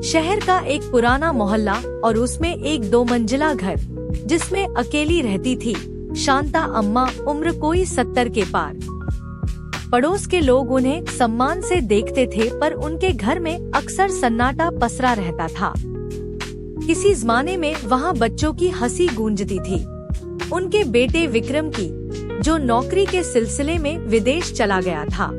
शहर का एक पुराना मोहल्ला और उसमें एक 2 मंजिला घर, जिसमें अकेली रहती थी शांता अम्मा, उम्र कोई 70 के पार। पड़ोस के लोग उन्हें सम्मान से देखते थे, पर उनके घर में अक्सर सन्नाटा पसरा रहता था। किसी ज़माने में वहाँ बच्चों की हंसी गूंजती थी। उनके बेटे विक्रम की, जो नौकरी के सिलसिले में विदेश चला गया था।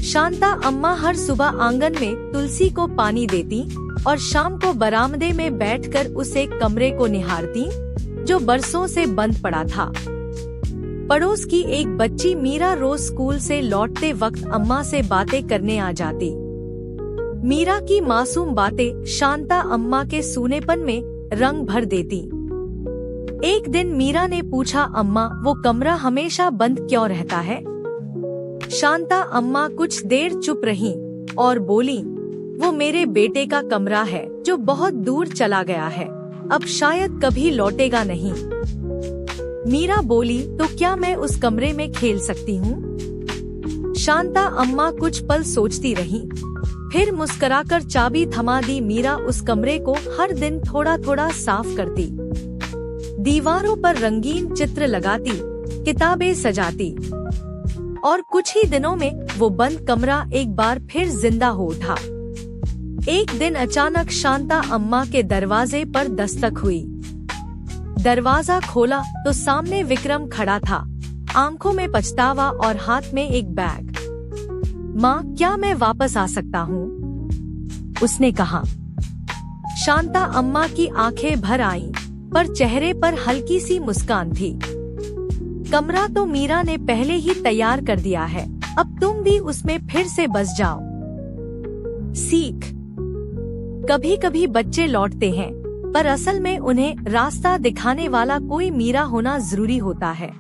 शांता अम्मा हर सुबह आंगन में तुलसी को पानी देती और शाम को बरामदे में बैठकर उस एक कमरे को निहारती जो बरसों से बंद पड़ा था। पड़ोस की एक बच्ची मीरा रोज स्कूल से लौटते वक्त अम्मा से बातें करने आ जाती। मीरा की मासूम बातें शांता अम्मा के सूनेपन में रंग भर देती। एक दिन मीरा ने पूछा, अम्मा, वो कमरा हमेशा बंद क्यों रहता है? शांता अम्मा कुछ देर चुप रहीं और बोली, वो मेरे बेटे का कमरा है जो बहुत दूर चला गया है, अब शायद कभी लौटेगा नहीं। मीरा बोली, तो क्या मैं उस कमरे में खेल सकती हूँ? शांता अम्मा कुछ पल सोचती रही, फिर मुस्कुराकर चाबी थमा दी। मीरा उस कमरे को हर दिन थोड़ा थोड़ा साफ करती, दीवारों पर रंगीन चित्र लगाती, किताबें सजाती, और कुछ ही दिनों में वो बंद कमरा एक बार फिर जिंदा हो उठा। एक दिन अचानक शांता अम्मा के दरवाजे पर दस्तक हुई। दरवाजा खोला तो सामने विक्रम खड़ा था, आंखों में पछतावा और हाथ में एक बैग। माँ, क्या मैं वापस आ सकता हूँ? उसने कहा। शांता अम्मा की आंखें भर आईं, पर चेहरे पर हल्की सी मुस्कान थी। कमरा तो मीरा ने पहले ही तैयार कर दिया है, अब तुम भी उसमें फिर से बस जाओ। सीख। कभी कभी बच्चे लौटते हैं, पर असल में उन्हें रास्ता दिखाने वाला कोई मीरा होना जरूरी होता है।